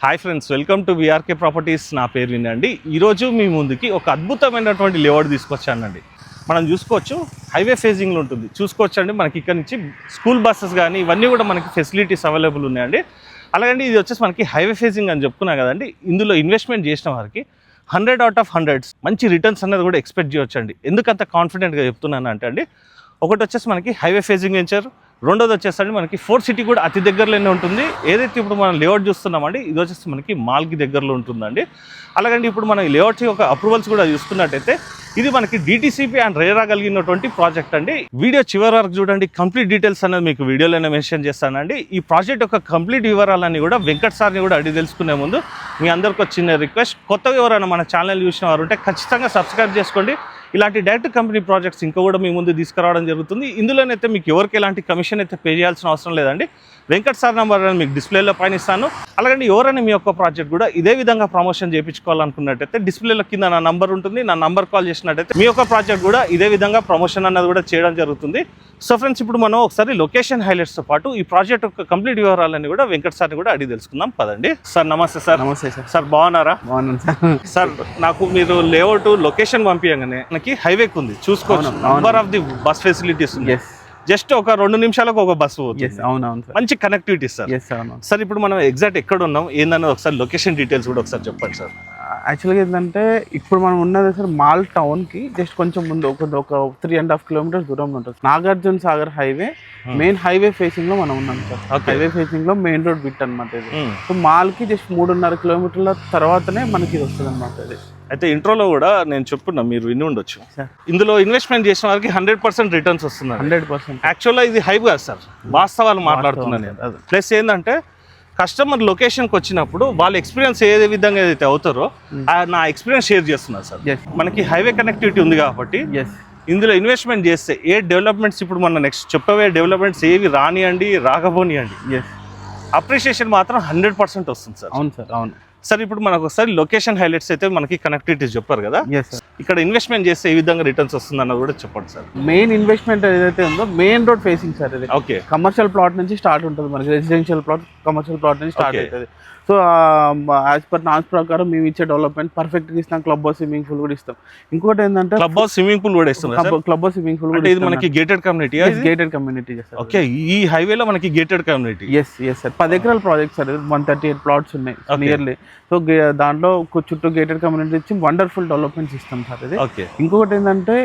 Hi friends, welcome to VRK properties. నా పేరు వినండి. ఈరోజు మీ ముందుకి ఒక అద్భుతమైనటువంటి లేఅవుట్ తీసుకొచ్చానండి. మనం చూసుకోవచ్చు, హైవే ఫేజింగ్లో ఉంటుంది. చూసుకోవచ్చు అండి, మనకి ఇక్కడ నుంచి స్కూల్ బస్సెస్ కానీ ఇవన్నీ కూడా మనకి ఫెసిలిటీస్ అవైలబుల్ ఉన్నాయండి. అలాగండి ఇది వచ్చేసి మనకి హైవే ఫేజింగ్ అని చెప్పుకున్నా కదండి. ఇందులో ఇన్వెస్ట్మెంట్ చేసిన వారికి 100 out of 100 మంచి రిటర్న్స్ అనేది కూడా ఎక్స్పెక్ట్ చేయొచ్చండి. ఎందుకంత కాన్ఫిడెంట్గా చెప్తున్నాను అంటే అండి, ఒకటి వచ్చేసి మనకి హైవే ఫేజింగ్ వెంచర్, రెండోది వచ్చేసండి మనకి ఫోర్త్ సిటీ కూడా అతి దగ్గరలోనే ఉంటుంది. ఏదైతే ఇప్పుడు మనం లేఅవుట్ చూస్తున్నామండి, ఇది వచ్చేసి మనకి మాల్కి దగ్గరలో ఉంటుందండి. అలాగండి ఇప్పుడు మనం లేఅవుట్ యొక్క అప్రూవల్స్ కూడా చూసుకున్నట్టయితే ఇది మనకి DTCP అండ్ రేరా కలిగినటువంటి ప్రాజెక్ట్ అండి. వీడియో చివరి వరకు చూడండి, కంప్లీట్ డీటెయిల్స్ అనేది మీకు వీడియోలోనే మెన్షన్ చేస్తానండి. ఈ ప్రాజెక్ట్ యొక్క కంప్లీట్ వివరాలన్నీ కూడా వెంకట్ సార్ని కూడా అడిగి తెలుసుకునే ముందు మీ అందరికి ఒక చిన్న రిక్వెస్ట్, కొత్తగా ఎవరైనా మన ఛానల్ చూసిన వారు ఉంటే ఖచ్చితంగా సబ్స్క్రైబ్ చేసుకోండి. ఇలాంటి డైరెక్ట్ కంపెనీ ప్రాజెక్ట్స్ ఇంకా కూడా మీ ముందు తీసుకురావడం జరుగుతుంది. ఇందులోనైతే మీకు ఎవరికి ఎలాంటి కమిషన్ అయితే పే చేయాల్సిన అవసరం లేదండి. వెంకట్ సార్ నెంబర్ మీకు డిస్ప్లేలో పైన ఇస్తాను. అలాగే ఎవరైనా మీ యొక్క ప్రాజెక్ట్ కూడా ఇదే విధంగా ప్రమోషన్ చేయించుకోవాలనుకున్నట్టయితే డిస్ప్లేలో కింద నా నంబర్ ఉంటుంది. నా నంబర్ కాల్ చేసినట్టయితే మీ యొక్క ప్రాజెక్ట్ కూడా ఇదే విధంగా ప్రమోషన్ అన్నది కూడా చేయడం జరుగుతుంది. సో ఫ్రెండ్స్, ఇప్పుడు మనం ఒకసారి లొకేషన్ హైలైట్స్తో పాటు ఈ ప్రాజెక్ట్ యొక్క కంప్లీట్ వివరాలని కూడా వెంకట్ సార్ని కూడా అడిగి తెలుసుకుందాం పదండి. సార్ నమస్తే. సార్ నమస్తే సార్. సార్ బాగున్నారా? బాగున్నాను సార్. సార్ నాకు మీరు లేఅవుట్ లొకేషన్ పంపించగానే మనకి హైవేకి ఉంది, చూసుకోవచ్చు. Number of the bus facilities ఉంది. జస్ట్ ఒక 2 నిమిషాలకు ఒక బస్సు. అవునవును, మంచి కనెక్టివిటీ సార్. సార్ ఇప్పుడు మనం ఎగ్జాక్ట్ ఎక్కడ ఉన్నాం ఏందన్నది ఒకసారి లొకేషన్ డీటెయిల్స్ కూడా ఒకసారి చెప్పండి సార్. యాక్చువల్గా ఏంటంటే ఇప్పుడు మనం ఉన్నది సార్ మాల్ టౌన్కి జస్ట్ కొంచెం ముందు ఒక 3.5 kilometers దూరంలో ఉంటుంది. Nagarjuna Sagar highway main highway facing లో మనం ఉన్నాం సార్. హైవే ఫేసింగ్ లో మెయిన్ రోడ్ బిట్ అనమాట ఇది. సో మాల్కి జస్ట్ 3.5 kilometers తర్వాతనే మనకి ఇది వస్తుంది అనమాట ఇది. అయితే ఇంట్రోలో కూడా నేను చెప్పున్నా, మీరు విని ఉండొచ్చు. ఇందులో ఇన్వెస్ట్మెంట్ చేసిన వారికి 100% రిటర్న్స్ వస్తుంది. 100%. యాక్చువల్గా ఇది హైప్ కాదు సార్, వాస్తవాలు మాట్లాడుతున్నాను నేను. ప్లస్ ఏంటంటే కస్టమర్ లొకేషన్కి వచ్చినప్పుడు వాళ్ళ ఎక్స్పీరియన్స్ ఏ విధంగా ఏదైతే అవుతారో నా ఎక్స్పీరియన్స్ షేర్ చేస్తున్నారు సార్. మనకి హైవే కనెక్టివిటీ ఉంది కాబట్టి ఇందులో ఇన్వెస్ట్మెంట్ చేస్తే ఏ డెవలప్మెంట్స్ ఇప్పుడు మన నెక్స్ట్ చెప్పవే డెవలప్మెంట్స్ ఏవి రానియండి రాకపోనియండి, అప్రిషియేషన్ మాత్రం 100% వస్తుంది సార్. అవును సార్, అవును సార్. ఇప్పుడు మనకు ఒకసారి లొకేషన్ హైలైట్స్ అయితే మనకి కనెక్టివిటీస్ చెప్పారు కదా, ఇక్కడ ఇన్వెస్ట్మెంట్ చేస్తే ఏ విధంగా రిటర్న్స్ వస్తుంది అన్నది కూడా చెప్పండి సార్. మెయిన్ ఇన్వెస్ట్మెంట్ ఏదైతే ఉందో మెయిన్ రోడ్ ఫేసింగ్ సార్ ఇది. ఓకే, కమర్షియల్ ప్లాట్ నుంచి స్టార్ట్ ఉంటుంది మనకి. రెసిడెన్షియల్ ప్లాట్ కమర్షియల్ ప్లాట్ నుంచి స్టార్ట్ అవుతుంది. సో యాజ్ పర్ నామ్స్ ప్రకారం మేము ఇచ్చే డెవలప్మెంట్ పర్ఫెక్ట్గా ఇస్తాం. క్లబ్ హౌస్, స్విమ్మింగ్ పూల్ కూడా ఇస్తాం. ఇంకోటి ఏంటంటే క్లబ్ హౌస్, స్విమ్మింగ్ పూల్ కూడా ఇస్తాం. క్లబ్ హౌస్, స్విమ్మింగ్ పూల్ కూడా ఇది మనకి gated community. Gated community sir. Okay, ఈ హైవేలో మనకి గేటెడ్ కమ్యూనిటీ. Yes sir. 10 ఎకరాల ప్రాజెక్ట్ సార్. 138 plots ఉన్నాయి నియర్లీ. సో దాంట్లో చుట్టూ గేటెడ్ కమ్యూనిటీ ఇచ్చి వండర్ఫుల్ డెవలప్మెంట్స్ ఇస్తాం సార్ ఇది. ఇంకొకటి ఏంటంటే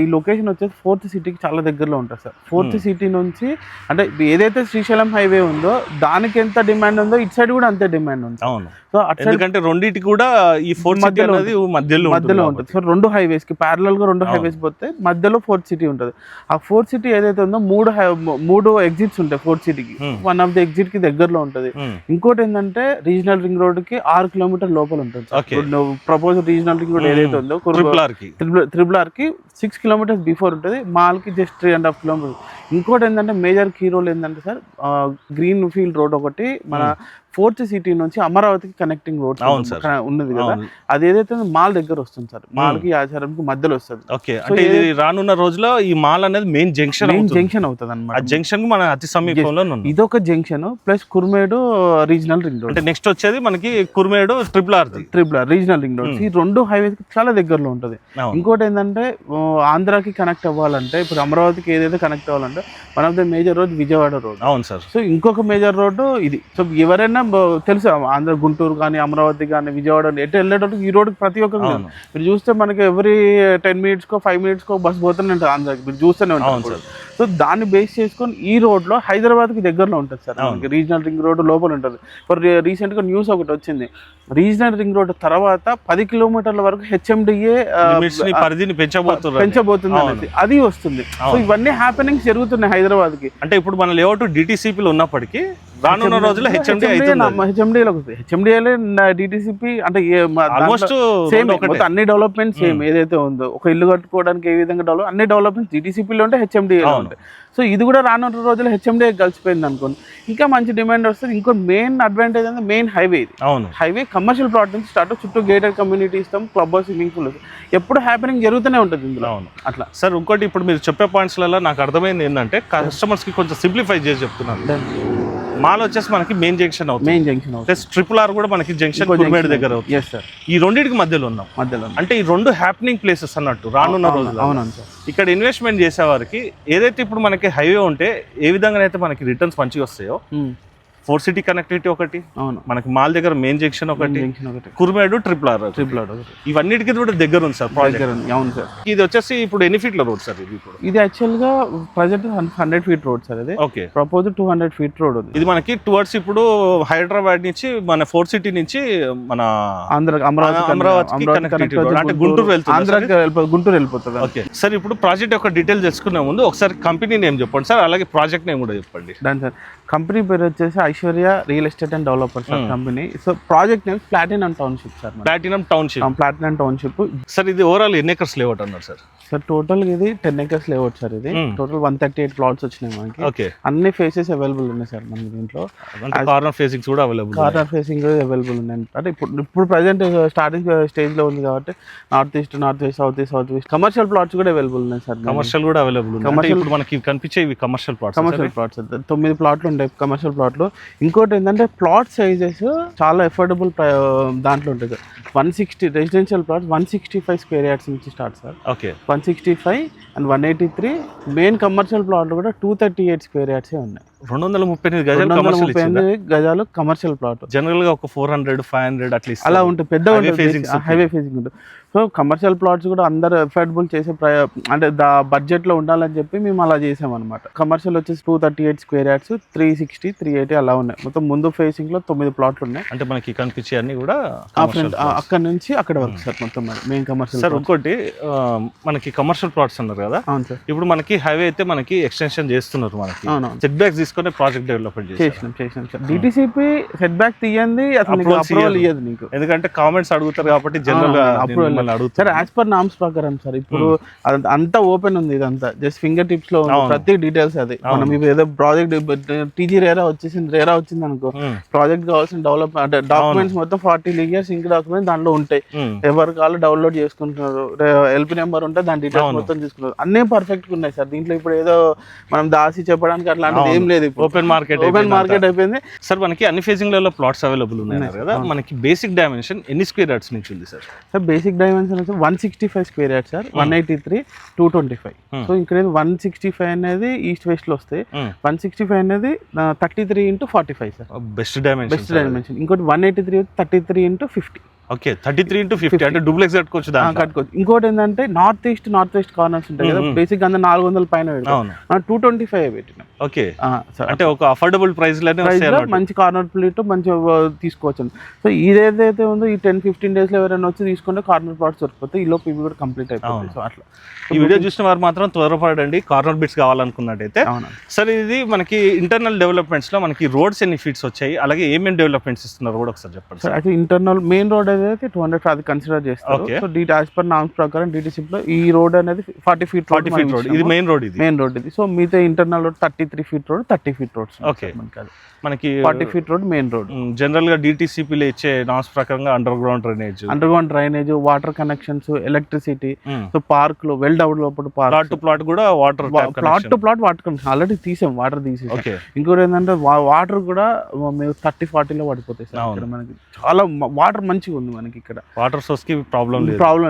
ఈ లొకేషన్ వచ్చేసి 4th సిటీకి చాలా దగ్గరలో ఉంటుంది సార్. 4th సిటీ నుంచి అంటే ఏదైతే శ్రీశైలం హైవే ఉందో దానికి ఎంత డిమాండ్ ఉందో ఇటు సైడ్ కూడా అంతే డిమాండ్ ఉంది. అవును. సో ఎందుకంటే రెండింటి కూడా ఈ 4th సిటీ అనేది మధ్యలో ఉంటుంది. సో 2 హైవేస్ కి ప్యారలల్ గా 2 హైవేస్ పోతే మధ్యలో 4th సిటీ ఉంటుంది. ఆ 4th సిటీ ఏదైతే ఉందో 3 ఎగ్జిట్స్ ఉంటాయి 4th సిటీకి. వన్ ఆఫ్ ది ఎగ్జిట్ కి దగ్గరలో ఉంటుంది. ఇంకోటి ఏంటంటే రీజనల్ రింగ్ రోడ్ కి 6 kilometers లోపల ఉంటుంది. ప్రపోజ్ రీజనల్ రింగ్ రోడ్ ఏదైతే ఉందో ట్రిపుల్ ఆర్ కి 6 kilometers బిఫోర్ ఉంటుంది. మాల్ కి జస్ట్ 3.5 kilometers. ఇంకోటి ఏంటంటే మేజర్ కీ రోల్ ఏంటంటే సార్, గ్రీన్ ఫీల్డ్ రోడ్ ఒకటి మన 4th సిటీ నుంచి అమరావతికి కనెక్టింగ్ రోడ్ ఉన్నది కదా, అది ఏదైతే మాల్ దగ్గర వస్తుంది సార్. మాల్ కి ఆచారంకి మధ్యలో వస్తుంది. రానున్న రోజులో ఈ మాల్ అనేది మెయిన్ జంక్షన్ అవుతుంది అనమాట. జంక్షన్ మన అతి సమీపంలో ఇదొక junction plus Kurmedu regional ring road. అంటే నెక్స్ట్ వచ్చేది మనకి Kurmedu triple R regional ring road. ఈ 2 హైవేస్ చాలా దగ్గరలో ఉంటుంది. ఇంకోటి ఏంటంటే ఆంధ్రాకి కనెక్ట్ అవ్వాలంటే ఇప్పుడు అమరావతికి ఏదైతే కనెక్ట్ అవ్వాలంటే one of the major road Vijayawada road. అవును సార్. సో ఇంకొక మేజర్ రోడ్డు ఇది. సో ఎవరైనా తెలుసు ఆంధ్ర గుంటూరు కానీ అమరావతి కానీ విజయవాడ ఎటు వెళ్ళేటప్పుడు ఈ రోడ్డు ప్రతి ఒక్కరు మీరు చూస్తే మనకి ఎవ్రీ 10 minutes 5 minutes బస్ పోతూనే ఉంటుంది ఆంధ్రాకి, మీరు చూస్తూనే ఉంటారు. సో దాన్ని బేస్ చేసుకొని ఈ రోడ్ లో హైదరాబాద్ కి దగ్గరలో ఉంటుంది సార్. మనకి రీజనల్ రింగ్ రోడ్ లోపల ఉంటుంది. రీసెంట్ గా న్యూస్ ఒకటి వచ్చింది, రీజనల్ రింగ్ రోడ్ తర్వాత 10 kilometers వరకు HMDA పరిధిని పెంచబోతుంది అనేది అది వస్తుంది. సో ఇవన్నీ హ్యాపెనింగ్స్ జరుగుతున్నాయి హైదరాబాద్ కి. అంటే ఇప్పుడు మన లేఅవుట్ DTCP లో ఉన్నప్పటికీ రానున్న రోజుల్లో హెచ్ఎండిఏలో DTCP అంటే ఆల్మోస్ట్ సేమ్ అన్ని డెవలప్మెంట్స్ సేమ్ ఏదైతే ఉందో ఒక ఇల్లు కట్టుకోవడానికి ఏ విధంగా అన్ని డెవలప్మెంట్స్ DTCP లో ఉంటే HMDA ఉంటాయి. సో ఇది కూడా రానున్న రోజుల్లో HMDA కలిసిపోయింది అనుకోండి, ఇంకా మంచి డిమాండ్ వస్తుంది. ఇంకో మెయిన్ అడ్వాంటేజ్ అంటే మెయిన్ హైవే ఇది. హైవే కమర్షియల్ ప్లాట్ నుంచి స్టార్ట్ చుట్టూ గేటెడ్ కమ్యూనిటీ ఇస్తాం, క్లబ్ హౌస్, స్విమ్మింగ్ పూల్ ఎప్పుడు హ్యాపెనింగ్ జరుగుతూనే ఉంటుంది ఇందులో. అట్లా సార్. ఇంకోటి ఇప్పుడు మీరు చెప్పే పాయింట్స్లలో నాకు అర్థమైంది ఏంటంటే కస్టమర్స్ కి కొంచెం సింప్లిఫై చేసి చెప్తున్నాను. మాల్ వచ్చేసి మనకి మెయిన్ జంక్షన్ అవుతుంది, మెయిన్ జంక్షన్ అవుతుంది. ప్లస్ ట్రిపుల్ ఆర్ కూడా మనకి జంక్షన్ కుర్మేడ్ దగ్గర అవుతుంది. ఎస్ సార్, ఈ రెండింటికి మధ్యలో ఉన్నాం. మధ్యలో అంటే ఈ రెండు హ్యాపెనింగ్ ప్లేసెస్ అన్నట్టు రానున్న రోజులు. అవునండి సార్. ఇక్కడ ఇన్వెస్ట్మెంట్ చేసే వారికి ఏదైతే ఇప్పుడు మనకి హైవే ఉంటే ఏ విధంగా అయితే మనకి రిటర్న్స్ మంచిగా వస్తాయో, 4 సిటీ కనెక్టివిటీ ఒకటి, అవును, మనకి మాల్ దగ్గర మెయిన్ జంక్షన్ ఒకటి, జంక్షన్ ఒకటి, కుర్మేడు ట్రిపుల్ ఆర్ ఇవన్నిటికి కూడా దగ్గర ఉంది సార్ ప్రాజెక్ట్. అవును సార్. ఇది వచ్చేసి ఇప్పుడు ఎన్ని ఫీట్ల రోడ్ సార్ ఇది? ఇప్పుడు ఇది యాక్చువల్ గా ప్రజెంట్ 100 ఫీట్ రోడ్ సార్. ఇది ఓకే, ప్రపోజ్ 200 ఫీట్ రోడ్ ఉంది. ఇది మనకి టువర్డ్స్ ఇప్పుడు హైదరాబాద్ నుంచి మన 4 సిటీ నుంచి మన అమరావతికి connectivity road. అంటే గుంటూరు వెళ్తుంది, గుంటూరు వెళ్ళిపోతుంది. ఓకే సార్, ఇప్పుడు ప్రాజెక్ట్ యొక్క డీటెయిల్ తెలుసుకునే ముందు ఒకసారి కంపెనీ నేమ్ చెప్పండి సార్, అలాగే ప్రాజెక్ట్ నేమ్ కూడా చెప్పండి. Done sir. కంపెనీ పేరు వచ్చేసి Aishwarya real estate and developers company. So project name platinum township sir. Platinum township sir. ఇది ఓవరాల్ ఎన్ని ఎకర్స్ లేఅవుట్ అన్నారు సార్? సార్ టోటల్ ఇది 10 acres లేఅవుట్ సార్. ఇది టోటల్ 138 ప్లాట్స్ వచ్చినాయి మనకి. ఓకే, అన్ని ఫేసెస్ అవైలబుల్ ఉన్నాయి సార్ మనకి దీంట్లో. కార్నర్ ఫేసింగ్స్ కూడా అవైలబుల్, కార్నర్ ఫేసింగ్ అవైలబుల్ ఉన్నాయి. అంటే ఇప్పుడు ప్రజెంట్ స్టార్టింగ్ స్టేజ్ లో ఉంది కాబట్టి north east, south east commercial plots కూడా అవైలబుల్ ఉన్నాయి సార్. కమర్షియల్ కూడా అవైలబుల్. ఇప్పుడు మనకి కనిపించేవి కమర్షియల్ ప్లాట్స్ 9 ప్లాట్లు ఉంటాయి కమర్షియల్ ప్లాట్లు. ఇంకోటి ఏంటంటే ప్లాట్ సైజెస్ చాలా ఎఫోర్డబుల్ దాంట్లో ఉంటుంది. 160 రెసిడెన్షియల్ ప్లాట్స్ 165 స్క్వేర్ యార్డ్స్ నుంచి start sir. Okay, 165 and 183. Main commercial ప్లాట్లు కూడా 238 స్క్వేర్ యార్డ్సే ఉన్నాయి. 238 గజాలు కమర్షియల్ ప్లాట్. జనరల్ గా ఒక 400, 500 అట్లీస్ట్ అలా ఉంటుంది, పెద్ద హైవే ఫేసింగ్ ఉంటుంది. సో కమర్షియల్ ప్లాట్స్ కూడా అందరు ఎఫోర్డబుల్ చేసే అంటే బడ్జెట్ లో ఉండాలని చెప్పి మేము అలా చేసామన్నమాట. కమర్షియల్ వచ్చేసి 238 స్క్వేర్ యార్డ్స్, 360, 380 అలా ఉన్నాయి. మొత్తం ముందు ఫేసింగ్ లో 9 ప్లాట్లు ఉన్నాయి. అంటే మనకి కనిపించే అన్ని కూడా అక్కడ నుంచి అక్కడ వరకు సార్ మొత్తం మెయిన్ కమర్షియల్. సార్ ఇంకోటి మనకి కమర్షియల్ ప్లాట్స్ అన్నారు కదా. అవును సార్. ఇప్పుడు మనకి హైవే అయితే మనకి ఎక్స్టెన్షన్ చేస్తున్నారు, మనకి సెట్ బ్యాక్స్ తీసుకొని ప్రాజెక్ట్ డెవలప్మెంట్ చేసినాం సార్. డిటిసిపి సెట్ బ్యాక్ తీయండి, అసలు అప్రూవల్ ఇయ్యదు నీకు, ఎందుకంటే కామెంట్స్ అడుగుతారు కాబట్టి జనరల్ గా approval sir. As per norms ప్రకారం సార్ ఇప్పుడు అంతా ఓపెన్ ఉంది, ఇదంతా జస్ట్ ఫింగర్ టిప్స్ లో ఉంది ప్రతి డీటెయిల్స్. అది మనం ఏదో ప్రాజెక్ట్ టీజీ రేరా వచ్చింది అనుకో, ప్రాజెక్ట్ కావాల్సిన డెవలప్ అంటే డాక్యుమెంట్స్ మొత్తం 40 లీగర్స్ ఇంక డాక్యుమెంట్స్ దాంట్లో ఉంటాయి. ఎవరి కాళ్ళు డౌన్లోడ్ చేసుకుంటున్నారు, ఎల్పీ నెంబర్ ఉంటే దాని డీటెయిల్స్ మొత్తం తీసుకున్నారు. అన్నీ పర్ఫెక్ట్ గా ఉన్నాయి సార్. దీంట్లో ఇప్పుడు ఏదో మనం దాసి చెప్పడానికి అట్లాంటిది ఏం లేదు. ఓపెన్ మార్కెట్ అయిపోయింది సార్. మనకి అన్ని ఫేజింగ్ లలో ప్లాట్స్ అవైలబుల్ ఉన్నాయి కదా. మనకి బేసిక్ డైమెన్షన్ ఎన్ని స్క్వేర్ యార్డ్స్ నుంచి ఉంది sir? Sir basic dimension 165 square yards sir, 183, 225. So ఇక్కడ 165 అనేది ఈస్ట్ వెస్ట్ లో వస్తాయి, 165 అనేది 33 into 45 సార్. Best dimension. ఇంకోటి 183 33 into 50. ఓకే, 33 into 50 అంటే డూప్లెక్స్ కట్టుకోవచ్చు. ఇంకోటి ఏంటంటే నార్త్ వెస్ట్ కార్నర్స్ ఉంటాయి కదా, బేసిక్ అంతా 400 పైన పెడతాం, 225 పెట్టినాం. ఓకే, అంటే ఒక అఫోర్డబుల్ ప్రైస్ మంచి కార్నర్ ప్లేట్ మంచిగా తీసుకోవచ్చు. సో ఇదేదైతే ఉందో ఈ 10-15 days లో ఎవరైనా వచ్చి తీసుకుంటే కార్నర్ ప్లాట్స్ దొరికిపోతే ఈ లోపు ఇవి కూడా కంప్లీట్ అయిపోతాయి. సో అట్లా ఈ వీడియో చూసిన వారు మాత్రం త్వరపడండి, కార్నర్ బిట్స్ కావాలనుకున్నట్టయితే. సరే, ఇది మనకి ఇంటర్నల్ డెవలప్మెంట్స్ లో మనకి రోడ్స్ ఎన్ని ఫీట్స్ వచ్చాయి, అలాగే ఏమేమి డెవలప్మెంట్స్ ఇస్తున్నారు కూడా ఒకసారి చెప్పండి సార్. అయితే ఇంటర్నల్ మెయిన్ రోడ్ అయితే 200 అది కన్సిడర్ చేస్తారు. సో యాజ్ పర్ నామ్స్ ప్రకారం డిటిసిప్ లో ఈ రోడ్ అనేది 40 feet రోడ్. ఇది మెయిన్ రోడ్ ఇది. సో మిగతా internal road 33 feet road, 30 feet roads. Okay, మనకి 40 feet road main road. General గా డిటిసిపిలో ఇచ్చే నామ్స్ ప్రకారంగా underground drainage, water connections, electricity. So park లో well developed plot to plot కూడా water, plot to plot water connection already తీసాం, water తీసేసాం. ఇంకోటి ఏంటంటే వాటర్ కూడా మేము 30-40 లో పడిపోతాయి సార్. ఇక్కడ మనకి చాలా వాటర్ మంచిగా ఉంది మనకి ఇక్కడ, వాటర్ సోర్స్ కి ప్రాబ్లం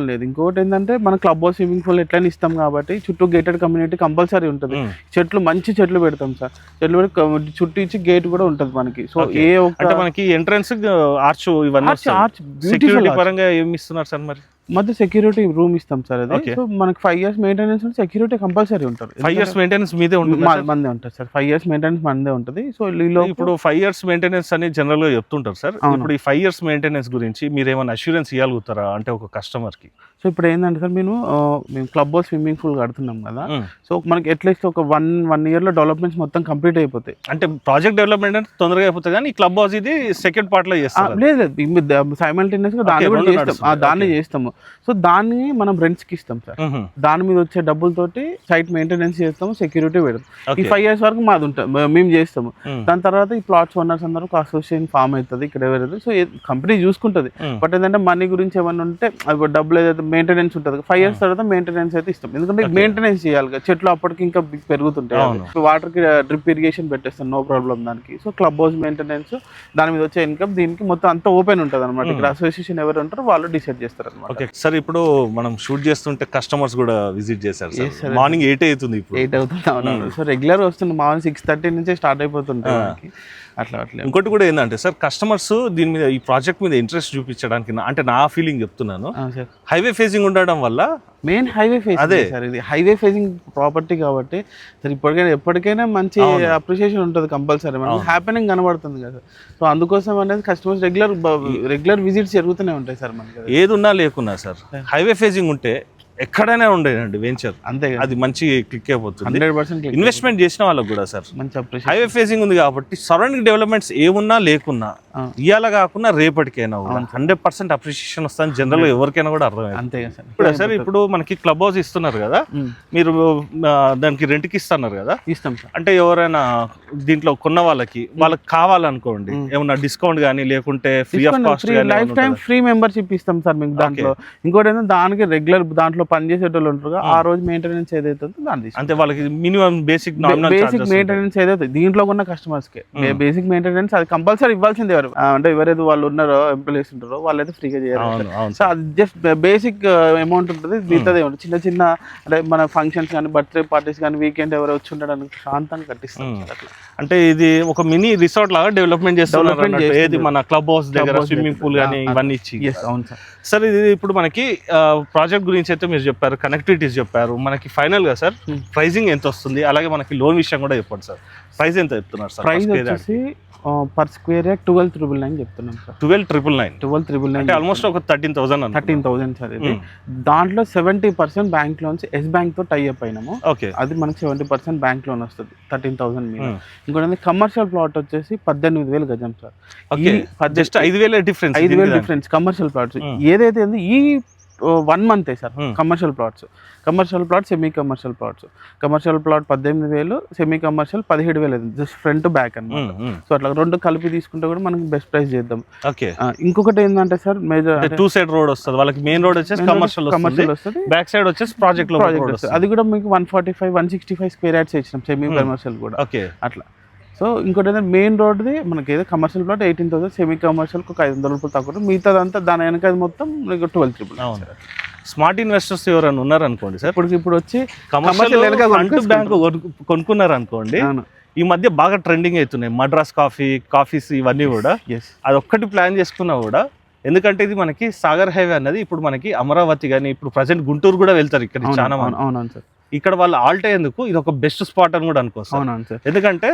లేదు. ఇంకోటి ఏంటంటే మన క్లబ్ హౌస్, స్విమ్మింగ్ పూల్ ఎట్లయినా ఇస్తాం కాబట్టి చుట్టూ గేటెడ్ కమ్యూనిటీ కంపల్సరీ ఉంటుంది. మంచి చెట్లు పెడతాం సార్. చెట్లు పెట్టి చుట్టూ ఇచ్చి గేట్ కూడా ఉంటది మనకి. సో ఏ ఒక మనకి ఎంట్రన్స్ ఆర్చ్ ఇవన్నీ సెక్యూరిటీ పరంగా ఏమి ఇస్తున్నారు సార్? మరి మధ్య సెక్యూరిటీ రూమ్ ఇస్తాం సార్. అది సో మనకి 5 years మెయింటెనెన్స్ సెక్యూరిటీ కంపల్సరీ ఉంటుంది. 5 years మెయింటెనెన్స్ మీదే ఉంటుంది, మందే ఉంటుంది సార్. 5 years మెయింటెనెన్స్ మందే ఉంటుంది. సో ఇప్పుడు 5 years మెయింటెనెన్స్ అని జనరల్ గా చెప్తుంటారు సార్. ఇప్పుడు ఈ 5 years మెయింటెనెన్స్ గురించి మీరు ఏమైనా అష్యూరెన్స్ ఇవ్వగలుగుతారా అంటే ఒక కస్టమర్ కి? సో ఇప్పుడు ఏంటంటే సార్ మేము క్లబ్ హౌస్, స్విమ్మింగ్ పూల్ కడుతున్నాం కదా. సో మనకి అట్లీస్ట్ ఒక 1 year లో డెవలప్మెంట్స్ మొత్తం కంప్లీట్ అయిపోతాయి. అంటే ప్రాజెక్ట్ డెవలప్మెంట్ అంటే తొందరగా అయిపోతుంది, కానీ ఈ క్లబ్ హౌస్ ఇది సెకండ్ పార్ట్ లో చేస్తాం. లేదు, సైమల్టేనియస్ గా దాన్ని చేస్తాము. సో దాన్ని మనం రెంట్స్కి ఇస్తాం సార్. దాని మీద వచ్చే డబ్బులతోటి సైట్ మెయింటెనెన్స్ చేస్తాము, సెక్యూరిటీ పెడతాం. ఈ 5 years వరకు మాది ఉంటుంది, మేము చేస్తాము. దాని తర్వాత ఈ ప్లాట్స్ ఓనర్స్ అందరూ ఒక అసోసియేషన్ ఫామ్ అవుతుంది ఇక్కడ ఎవరైతే. సో కంపెనీ చూసుకుంటుంది. బట్ ఏంటంటే మనీ గురించి ఏమన్నా ఉంటే అవి డబ్బులు ఏదైతే మెయింటెనెన్స్ ఉంటుంది 5 years తర్వాత మెయింటెనెన్స్ అయితే ఇస్తాం. ఎందుకంటే మెయింటెనెన్స్ చేయాలి కదా, చెట్లు అప్పటికి ఇంకా పెరుగుతుంటాయి. వాటర్ కి డ్రిప్ ఇరిగేషన్ పెట్టేస్తాం, నో ప్రాబ్లం దానికి. సో క్లబ్ హౌస్ మెయింటెనెన్స్, దాని మీద వచ్చే ఇన్కమ్, దీనికి మొత్తం అంతా ఓపెన్ ఉంటుంది అనమాట. ఇక్కడ అసోసియేషన్ ఎవరు ఉంటారో వాళ్ళు డిసైడ్ చేస్తారు అనమాట. ఓకే సార్, ఇప్పుడు మనం షూట్ చేస్తుంటే కస్టమర్స్ కూడా విజిట్ చేశారు సార్. మార్నింగ్ 8 అవుతుంది, ఇప్పుడు 8 అవుతుంది. అవునవును. సో రెగ్యులర్ వస్తుంది, మార్నింగ్ 6:30 నుంచే స్టార్ట్ అయిపోతుంటాయి. అట్లా ఇంకోటి కూడా ఏంటంటే సార్, కస్టమర్స్ దీని మీద ఈ ప్రాజెక్ట్ మీద ఇంట్రెస్ట్ చూపించడానికి, అంటే నా ఫీలింగ్ చెప్తున్నాను, హైవే ఫేసింగ్ ఉండడం వల్ల మెయిన్ హైవే ఫేసింగ్ అదే సార్. ఇది హైవే ఫేసింగ్ ప్రాపర్టీ కాబట్టి సార్ ఎప్పటికైనా మంచి అప్రిషియేషన్ ఉంటుంది కంపల్సరీ. మనకు హ్యాపెనింగ్ కనబడుతుంది కదా. సో అందుకోసం అనేది కస్టమర్స్ రెగ్యులర్ విజిట్స్ జరుగుతూనే ఉంటాయి సార్. మనకి ఏది ఉన్నా లేకున్నా సార్, హైవే ఫేసింగ్ ఉంటే ఎక్కడైనా ఉండేదండి వెంచర్, అంతే అది మంచి క్లిక్ అయిపోతుంది. 100% ఇన్వెస్ట్మెంట్ చేసిన వాళ్ళకి కూడా సార్ మంచి అప్రిషియేషన్. హైవే ఫేసింగ్ ఉంది కాబట్టి సరౌండింగ్ డెవలప్మెంట్స్ ఏమున్నా లేకున్నా ఇవాళ కాకుండా రేపటికైనా 100% అప్రిషియేషన్ వస్తుంది జనరల్ గా ఎవరికైనా కూడా అర్థమైంది. అంతే సార్. ఇప్పుడు సార్ ఇప్పుడు మనకి క్లబ్ హౌస్ ఇస్తున్నారు కదా, మీరు దానికి రెంట్కి ఇస్తున్నారు కదా. ఇస్తాం సార్. అంటే ఎవరైనా దీంట్లో కొన్న వాళ్ళకి కావాలనుకోండి, ఏమన్నా డిస్కౌంట్ కానీ లేకుంటే free of cost life time free membership ఇస్తాం సార్ మీకు దాంట్లో. ఇంకోటి ఏంటంటే దానికి రెగ్యులర్ దాంట్లో పనిచేసేటోళ్ళు ఉంటారు, ఆ రోజు మెయింటెనెన్స్ ఏదైతే దాన్ని అంటే వాళ్ళకి మినిమం బేసిక్ మెయింటెనెన్స్ ఏదైతే దీంట్లో ఉన్న కస్టమర్స్ కి బేసిక్ మెయింటెనెన్స్ అది కంపల్సరీ ఇవ్వాల్సింది. ఎవరు అంటే ఎవరైతే వాళ్ళు ఉన్నారో ఎంప్లాయీస్ ఉంటారో వాళ్ళైతే ఫ్రీగా చేయాలి. సో అది జస్ట్ బేసిక్ అమౌంట్ ఉంటుంది. మిగతాది ఏమంటుంది చిన్న చిన్న అంటే మన ఫంక్షన్స్ కానీ, బర్త్డే పార్టీస్ కానీ, వీకెండ్ ఎవరు వచ్చి ఉండడానికి శాంతంగా కట్టిస్తాం. అంటే ఇది ఒక మినీ రిసార్ట్ లాగా డెవలప్మెంట్ చేస్తున్నారు. ఏది మన క్లబ్ హౌస్ దగ్గర స్విమ్మింగ్ పూల్ కానీ ఇవన్నీ ఇచ్చి. అవును సార్. సార్ ఇది ఇప్పుడు మనకి ప్రాజెక్ట్ గురించి అయితే మీరు చెప్పారు, కనెక్టివిటీస్ చెప్పారు. మనకి ఫైనల్ గా సార్ ప్రైజింగ్ ఎంత వస్తుంది, అలాగే మనకి లోన్ విషయం కూడా చెప్పండి సార్. ప్రైస్ ఎంత చెప్తున్నారు సార్? ప్రైస్ వచ్చేసి పర్ స్క్వేర్ యార్డ్ 12,999 చెప్తున్నాం సార్. 12,999 అంటే ఆల్మోస్ట్ ఒక 13,000 సార్. ఇది దాంట్లో 70% బ్యాంక్ లోన్స్ ఎస్ బ్యాంక్ తో టై అప్ అయినాము. ఓకే, అది మనకి 70% బ్యాంక్ లోన్ వస్తుంది 13,000 మీద. ఇంకోటి కమర్షియల్ ప్లాట్ వచ్చేసి 18,000 గజం sir. Just 5,000 difference commercial plots ఏదైతే ఈ 1 month sir. Commercial plot semi commercial plots. Commercial plot 18,000, semi commercial 17,000 just front back అన్నమాట. సో అట్లా రెండు కలిపి తీసుకుంటే కూడా మనకి బెస్ట్ ప్రైస్ చేద్దాం. ఓకే, ఇంకొకటి ఏంటంటే సార్ మేజర్ 2 side రోడ్ వస్తుంది వాళ్ళకి. మెయిన్ రోడ్ వచ్చేసి కమర్షియల్ వస్తుంది, బ్యాక్ సైడ్ వచ్చేసి ప్రాజెక్ట్ వస్తుంది. అది కూడా మీకు 145-165 స్క్వేర్ యార్డ్స్ ఇచ్చినాం సెమీ కమర్షియల్ కూడా. ఓకే, అట్లా. సో ఇంకోటి ఏంటంటే మెయిన్ రోడ్ది మనకి ఏదో కమర్షియల్ ప్లాట్ 18,000, సెమీ కమర్షియల్కి ఒక 500 రూపాయలు తక్కువ. మిగతాదంతా దాని వెనక మొత్తం 12,000. స్మార్ట్ ఇన్వెస్టర్స్ ఎవరైనా ఉన్నారనుకోండి సార్, ఇప్పుడు వచ్చి కమర్షియల్ బ్యాంక్ కొనుక్కున్నారు అనుకోండి, ఈ మధ్య బాగా ట్రెండింగ్ అవుతున్నాయి మద్రాస్ కాఫీస్ ఇవన్నీ కూడా. అది ఒక్కటి ప్లాన్ చేసుకున్నా కూడా, ఎందుకంటే ఇది మనకి సాగర్ హైవే అన్నది ఇప్పుడు మనకి అమరావతి కానీ ఇప్పుడు ప్రజెంట్ గుంటూరు కూడా వెళ్తారు ఇక్కడ చాలా మంది. అవునవును సార్. ఇక్కడ వాళ్ళు ఆల్ట్ అయ్యేందుకు ఇది ఒక బెస్ట్ స్పాట్ అని కూడా అనుకోవచ్చు. అవునవును సార్. ఎందుకంటే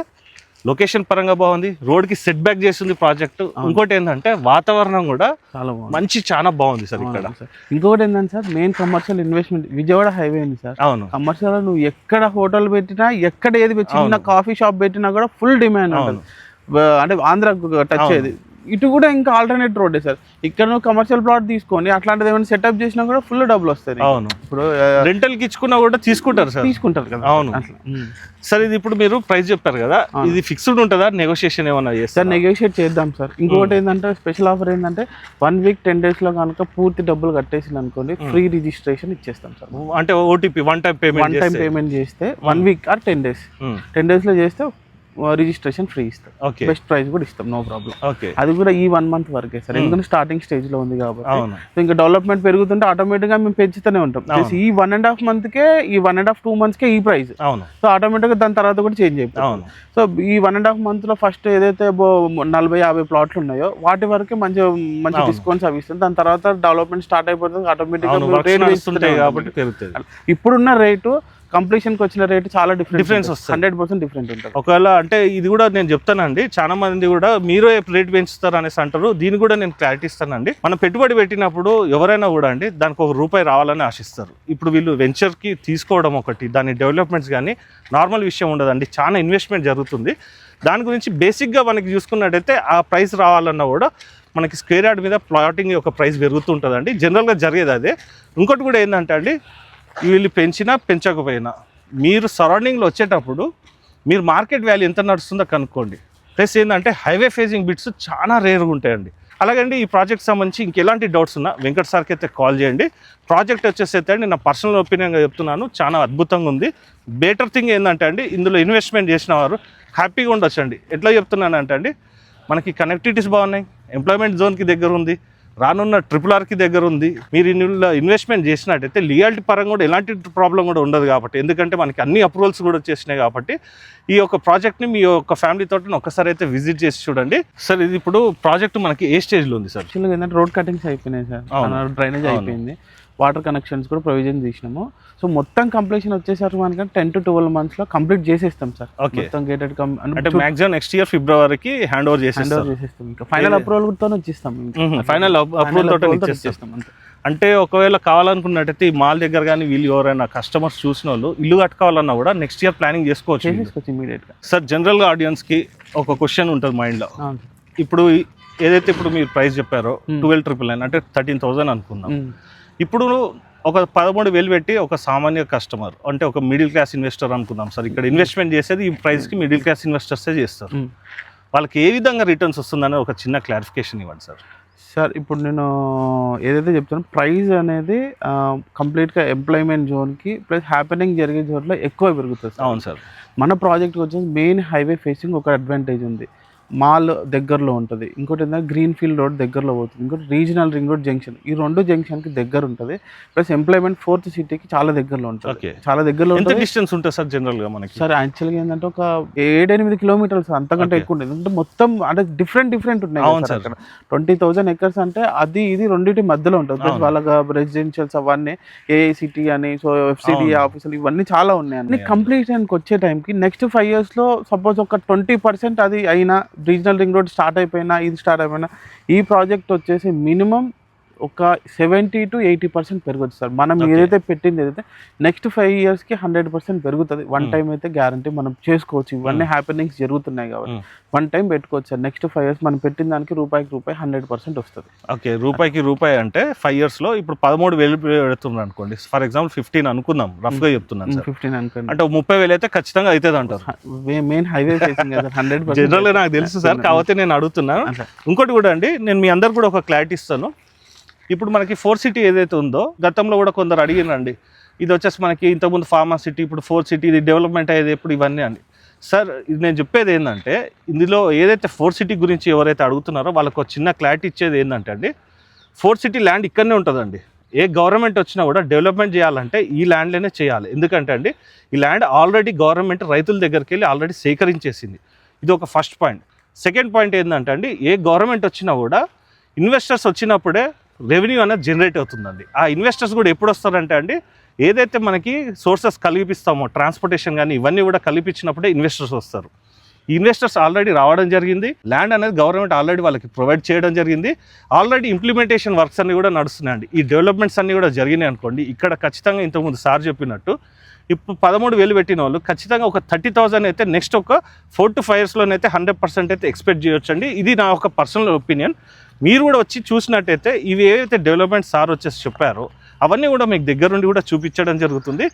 లొకేషన్ పరంగా బాగుంది, రోడ్ కి సెట్ బ్యాక్ చేస్తుంది ప్రాజెక్ట్. ఇంకోటి ఏంటంటే వాతావరణం కూడా చాలా బాగుంది సార్ ఇక్కడ. ఇంకొకటి ఏంటంటే sir main commercial investment Vijayawada highway ఉంది సార్. అవును, కమర్షియల్ నువ్వు ఎక్కడ హోటల్ పెట్టినా, ఎక్కడ ఏది చిన్న కాఫీ షాప్ పెట్టినా కూడా ఫుల్ డిమాండ్ ఉంటుంది. అంటే ఆంధ్రాకు టచ్ అయ్యేది. ఇటు కూడా ఇంకా ఆల్టర్నేట్ రోడ్ సార్. ఇక్కడ నువ్వు కమర్షియల్ ప్లాట్ తీసుకొని అట్లాంటిది ఏమైనా సెటప్ చేసినా కూడా ఫుల్ డబ్బులు వస్తాయి. అవును, ఇప్పుడు రెంటల్ కి ఇచ్చుకున్నా కూడా తీసుకుంటారు కదా. అవును సార్. ఇది ఇప్పుడు మీరు ప్రైస్ చెప్పారు కదా, ఇది ఫిక్స్డ్ ఉంటుందా, నెగోషియేషన్ ఏమన్నా చేస్తారు? నెగోషియేట్ చేద్దాం సార్. ఇంకొకటి ఏంటంటే స్పెషల్ ఆఫర్ ఏంటంటే 1 week 10 days లో కనుక పూర్తి డబ్బులు కట్టేసి అనుకోండి, ఫ్రీ రిజిస్ట్రేషన్ ఇచ్చేస్తాం సార్. అంటే ఓటీపీ వన్ టైం పేమెంట్ చేస్తే 1 week or 10 days 10 days లో చేస్తే రిజిస్ట్రేషన్ ఫ్రీ ఇస్తాం. బెస్ట్ ప్రైస్ కూడా ఇస్తాం, నో ప్రాబ్లం. అది కూడా ఈ 1 month వరకే సార్, ఎందుకంటే స్టార్టింగ్ స్టేజ్ లో ఉంది కాబట్టి. ఇంకా డెవలప్మెంట్ పెరుగుతుంటే ఆటోమేటిక్ గా మేము పెంచుతూనే ఉంటాం. ఈ 1.5 month కే, ఈ 1.5-2 months కే ఈ ప్రైస్. సో ఆటోమేటిక్ గా దాని తర్వాత కూడా చేంజ్ అయిపోతుంది. సో ఈ 1.5 month లో ఫస్ట్ ఏదైతే 40-50 ప్లాట్లు ఉన్నాయో వాటి వరకే మంచి డిస్కౌంట్స్ అవి ఇస్తుంది. దాని తర్వాత డెవలప్మెంట్ స్టార్ట్ అయిపోతుంది, ఆటోమేటిక్ గా రేట్ పెరుగుతుంది. ఇప్పుడున్న రేటు కంప్లీషన్కి వచ్చిన రేట్ చాలా డిఫరెన్స్ వస్తుంది, 100% డిఫరెంట్ ఉంటుంది. ఒకవేళ అంటే ఇది కూడా నేను చెప్తానండి, చాలా మంది కూడా మీరే రేట్ పెంచుతారు అనేసి అంటారు. దీన్ని కూడా నేను క్లారిటీ ఇస్తానండి. మనం పెట్టుబడి పెట్టినప్పుడు ఎవరైనా కూడా అండి దానికి ₹1 రావాలని ఆశిస్తారు. ఇప్పుడు వీళ్ళు వెంచర్కి తీసుకోవడం ఒకటి, దాని డెవలప్మెంట్స్ కానీ నార్మల్ విషయం ఉండదండి, చాలా ఇన్వెస్ట్మెంట్ జరుగుతుంది. దాని గురించి బేసిక్గా మనకి చూసుకున్నట్టయితే ఆ ప్రైస్ రావాలన్నా కూడా మనకి స్క్వేర్ యార్డ్ మీద ప్లాటింగ్ యొక్క ప్రైస్ పెరుగుతుంటుందండి, జనరల్గా జరిగేది అదే. ఇంకోటి కూడా ఏంటంటే అండి, వీళ్ళు పెంచినా పెంచకపోయినా మీరు సరౌండింగ్లో వచ్చేటప్పుడు మీరు మార్కెట్ వాల్యూ ఎంత నడుస్తుందో కనుక్కోండి. ప్లస్ ఏంటంటే హైవే ఫేజింగ్ బిట్స్ చాలా రేర్గా ఉంటాయండి. అలాగండి ఈ ప్రాజెక్ట్ సంబంధించి ఇంకెలాంటి డౌట్స్ ఉన్నా వెంకట్ సార్కి అయితే కాల్ చేయండి. ప్రాజెక్ట్ వచ్చేసి అయితే అండి నా పర్సనల్ ఒపీనియన్గా చెప్తున్నాను, చాలా అద్భుతంగా ఉంది. బెటర్ థింగ్ ఏంటంటే అండి ఇందులో ఇన్వెస్ట్మెంట్ చేసిన వారు హ్యాపీగా ఉండొచ్చండి. ఎట్లా చెప్తున్నానంటే అండి మనకి కనెక్టివిటీస్ బాగున్నాయి, ఎంప్లాయ్మెంట్ జోన్కి దగ్గర ఉంది, రానున్న RRRకి దగ్గర ఉంది. మీరు ఇందులో ఇన్వెస్ట్మెంట్ చేసినట్టయితే లీగాలిటీ పరంగా కూడా ఎలాంటి ప్రాబ్లం కూడా ఉండదు కాబట్టి, ఎందుకంటే మనకి అన్ని అప్రూవల్స్ కూడా వచ్చేసినాయి కాబట్టి ఈ యొక్క ప్రాజెక్ట్ని మీ యొక్క ఫ్యామిలీ తోటి ఒకసారి అయితే విజిట్ చేసి చూడండి. సార్ ఇది ఇప్పుడు ప్రాజెక్ట్ మనకి ఏ స్టేజ్లో ఉంది సార్? యాక్చువల్గా ఏంటంటే రోడ్ కటింగ్స్ అయిపోయినాయి సార్, డ్రైనేజ్ అయిపోయింది, వాటర్ కనెక్షన్స్ కూడా ప్రొవిజన్ చేసినాము. సో మొత్తం కంప్లీషన్ వచ్చేసరికి మనకి 10 to 12 months లో చేసేస్తాం సార్. మొత్తం గేటెడ్ అంటే మాక్సిమం నెక్స్ట్ ఇయర్ ఫిబ్రవరికి హ్యాండ్ ఓవర్ చేసేస్తాం. ఇంకా ఫైనల్ అప్రూవల్ తో వచ్చేస్తాం, ఫైనల్ అప్రూవల్ తోటి ఇచ్చేస్తాం. అంటే ఒకవేళ కావాలనుకున్నట్టయితే ఈ మాల్ దగ్గర కానీ వీళ్ళు ఎవరైనా కస్టమర్స్ చూసిన వాళ్ళు ఇల్లు కట్టుకోవాలన్నా కూడా నెక్స్ట్ ఇయర్ ప్లానింగ్ చేసుకోవచ్చు ఇమీడియట్గా. సార్ జనరల్గా ఆడియన్స్కి ఒక క్వశ్చన్ ఉంటుంది మైండ్లో. ఇప్పుడు ఏదైతే ఇప్పుడు మీరు ప్రైస్ చెప్పారో 12,999 అంటే 13,000 అనుకుందాం. ఇప్పుడు ఒక 13,000 పెట్టి ఒక సామాన్య కస్టమర్ అంటే ఒక మిడిల్ క్లాస్ ఇన్వెస్టర్ అనుకుందాం సార్, ఇక్కడ ఇన్వెస్ట్మెంట్ చేసేది ఈ ప్రైస్కి మిడిల్ క్లాస్ ఇన్వెస్టర్సే చేస్తారు. వాళ్ళకి ఏ విధంగా రిటర్న్స్ వస్తుందని ఒక చిన్న క్లారిఫికేషన్ ఇవ్వండి సార్. సార్ ఇప్పుడు నేను ఏదైతే చెప్తానో ప్రైస్ అనేది కంప్లీట్గా ఎంప్లాయ్మెంట్ జోన్కి ప్లస్ హ్యాపెనింగ్ జరిగే జోన్లో ఎక్కువ పెరుగుతుంది. అవును సార్. మన ప్రాజెక్ట్కి వచ్చేసి మెయిన్ హైవే ఫేసింగ్ ఒక అడ్వాంటేజ్ ఉంది, మాల్ దగ్గరలో ఉంటుంది, ఇంకోటి ఏంటంటే గ్రీన్ ఫీల్డ్ రోడ్ దగ్గరలో పోతుంది, ఇంకోటి రీజనల్ రింగ్ రోడ్ జంక్షన్, ఈ 2 జంక్షన్కి దగ్గర ఉంటుంది. ప్లస్ ఎంప్లాయ్మెంట్ 4th సిటీకి చాలా దగ్గరలో ఉంటుంది, చాలా దగ్గరలో ఉంటుంది. డిస్టెన్స్ ఉంటుంది సార్ జనరల్గా మనకి? సార్ యాక్చువల్గా ఏంటంటే ఒక 7-8 kilometers అంతకంటే ఎక్కువ ఉంటుంది. అంటే మొత్తం అంటే డిఫరెంట్ ఉన్నాయి అక్కడ. 20,000 acres అంటే అది ఇది రెండింటి మధ్యలో ఉంటుంది. ప్లస్ వాళ్ళ రెసిడెన్షియల్స్ అవన్నీ ఏఐసిటీ అని, సో FCD ఆఫీసులు ఇవన్నీ చాలా ఉన్నాయి. కంప్లీషన్కి వచ్చే టైంకి నెక్స్ట్ 5 years సపోజ్ ఒక 20% అది అయినా, రీజనల్ రింగ్ రోడ్ స్టార్ట్ అయిపోయినా, ఇది స్టార్ట్ అయిపోయినా, ఈ ప్రాజెక్ట్ వచ్చేసి మినిమం ఒక 70 to 80% పెరగచ్చు సార్. మనం ఏదైతే పెట్టింది ఏదైతే నెక్స్ట్ 5 yearsకి 100% పెరుగుతుంది. వన్ టైం అయితే గ్యారంటీ మనం చేసుకోవచ్చు. ఇవన్నీ హ్యాపెనింగ్స్ జరుగుతున్నాయి కాబట్టి వన్ టైం పెట్టుకోవచ్చు సార్. నెక్స్ట్ 5 years మనం పెట్టిన దానికి రూపాయికి 100% వస్తుంది. ఓకే, రూపాయికి అంటే 5 yearsలో ఇప్పుడు 13,000 పెడుతున్నారు అనుకోండి, ఫర్ ఎగ్జాంపుల్ 15 అనుకుందాం, రఫ్గా చెప్తున్నాను సార్. 15 అనుకోండి అంటే 30,000 అయితే ఖచ్చితంగా అవుతుంది అంటారు. మెయిన్ హైవే ఫేసింగ్ కదా, 100% జనరల్గా నాకు తెలుసు సార్, కాకపోతే నేను అడుగుతున్నాను. ఇంకోటి కూడా అండి, నేను మీ అందరు కూడా ఒక క్లారిటీ ఇస్తాను. ఇప్పుడు మనకి 4th సిటీ ఏదైతే ఉందో, గతంలో కూడా కొందరు అడిగినండి, ఇది వచ్చేసి మనకి ఇంతకుముందు ఫార్మా సిటీ, ఇప్పుడు 4th సిటీ, ఇది డెవలప్మెంట్ అయ్యేది ఎప్పుడు, ఇవన్నీ అండి. సార్ ఇది నేను చెప్పేది ఏంటంటే, ఇందులో ఏదైతే 4th సిటీ గురించి ఎవరైతే అడుగుతున్నారో వాళ్ళకు ఒక చిన్న క్లారిటీ ఇచ్చేది ఏంటంటే అండి, 4th సిటీ ల్యాండ్ ఇక్కడనే ఉంటుందండి. ఏ గవర్నమెంట్ వచ్చినా కూడా డెవలప్మెంట్ చేయాలంటే ఈ ల్యాండ్లోనే చేయాలి. ఎందుకంటే అండి ఈ ల్యాండ్ ఆల్రెడీ గవర్నమెంట్ రైతుల దగ్గరికి వెళ్ళి ఆల్రెడీ సేకరించేసింది. ఇది ఒక ఫస్ట్ పాయింట్. సెకండ్ పాయింట్ ఏంటంటే అండి, ఏ గవర్నమెంట్ వచ్చినా కూడా ఇన్వెస్టర్స్ వచ్చినప్పుడే రెవెన్యూ అనేది జనరేట్ అవుతుందండి. ఆ ఇన్వెస్టర్స్ కూడా ఎప్పుడు వస్తారంటే అండి, ఏదైతే మనకి సోర్సెస్ కల్పిస్తామో ట్రాన్స్పోర్టేషన్ కానీ ఇవన్నీ కూడా కల్పించినప్పుడే ఇన్వెస్టర్స్ వస్తారు. ఈ ఇన్వెస్టర్స్ ఆల్రెడీ రావడం జరిగింది, ల్యాండ్ అనేది గవర్నమెంట్ ఆల్రెడీ వాళ్ళకి ప్రొవైడ్ చేయడం జరిగింది, ఆల్రెడీ ఇంప్లిమెంటేషన్ వర్క్స్ అన్నీ కూడా నడుస్తున్నాయండి. ఈ డెవలప్మెంట్స్ అన్నీ కూడా జరిగినాయి అనుకోండి, ఇక్కడ ఖచ్చితంగా ఇంతకుముందు సార్ చెప్పినట్టు ఇప్పుడు 13,000 పెట్టిన వాళ్ళు ఖచ్చితంగా ఒక 30,000 అయితే నెక్స్ట్ ఒక 4 to 5 yearsలోనైతే 100% అయితే ఎక్స్పెక్ట్ చేయొచ్చండి. ఇది నా ఒక పర్సనల్ ఒపీనియన్. మీరు కూడా వచ్చి చూసినట్టయితే ఇవి ఏవైతే డెవలప్మెంట్ సార్ వచ్చేసి చెప్పారో అవన్నీ కూడా మీకు దగ్గర నుండి కూడా చూపించడం జరుగుతుంది.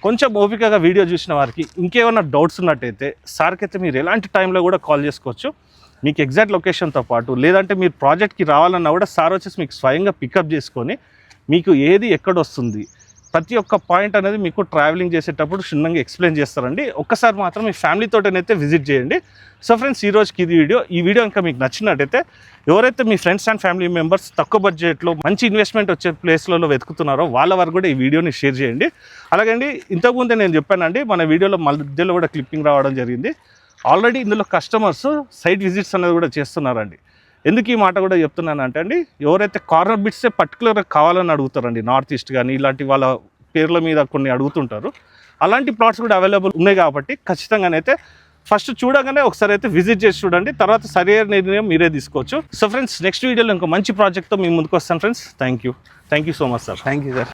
కొంచెం ఓపికగా వీడియో చూసిన వారికి ఇంకేమైనా డౌట్స్ ఉన్నట్టయితే సార్కి అయితే మీరు ఎలాంటి టైంలో కూడా కాల్ చేసుకోవచ్చు. మీకు ఎగ్జాక్ట్ లొకేషన్తో పాటు లేదంటే మీరు ప్రాజెక్ట్కి రావాలన్నా కూడా సార్ వచ్చేసి మీకు స్వయంగా పికప్ చేసుకొని మీకు ఏది ఎక్కడ వస్తుంది ప్రతి ఒక్క పాయింట్ అనేది మీకు ట్రావెలింగ్ చేసేటప్పుడు క్షుణ్ణంగా ఎక్స్ప్లెయిన్ చేస్తారండి. ఒక్కసారి మాత్రం మీ ఫ్యామిలీతోటనైతే విజిట్ చేయండి. సో ఫ్రెండ్స్, ఈ రోజుకి ఇది ఈ వీడియో ఇంకా మీకు నచ్చినట్టయితే ఎవరైతే మీ ఫ్రెండ్స్ అండ్ ఫ్యామిలీ మెంబర్స్ తక్కువ బడ్జెట్లో మంచి ఇన్వెస్ట్మెంట్ వచ్చే ప్లేస్లలో వెతుకుతున్నారో వాళ్ళ వరకు కూడా ఈ వీడియోని షేర్ చేయండి. అలాగండి ఇంతకుముందే నేను చెప్పానండి, మన వీడియోలో మధ్యలో కూడా క్లిప్పింగ్ రావడం జరిగింది. ఆల్రెడీ ఇందులో కస్టమర్స్ సైట్ విజిట్స్ అనేది కూడా చేస్తున్నారండి. ఎందుకు ఈ మాట కూడా చెప్తున్నాను అంటే అండి, ఎవరైతే కార్నర్ బిట్సే పర్టికులర్గా కావాలని అడుగుతారండి, నార్త్ ఈస్ట్ కానీ ఇలాంటి వాళ్ళ పేర్ల మీద కొన్ని అడుగుతుంటారు. అలాంటి ప్లాట్స్ కూడా అవైలబుల్ ఉన్నాయి కాబట్టి ఖచ్చితంగానైతే ఫస్ట్ చూడగానే ఒకసారి అయితే విజిట్ చేసి చూడండి, తర్వాత సరైన నిర్ణయం మీరే తీసుకోవచ్చు. సో ఫ్రెండ్స్, నెక్స్ట్ వీడియోలో ఇంకో మంచి ప్రాజెక్ట్తో మీ ముందుకు వస్తాను friends. Thank you so much sir. Thank you sir.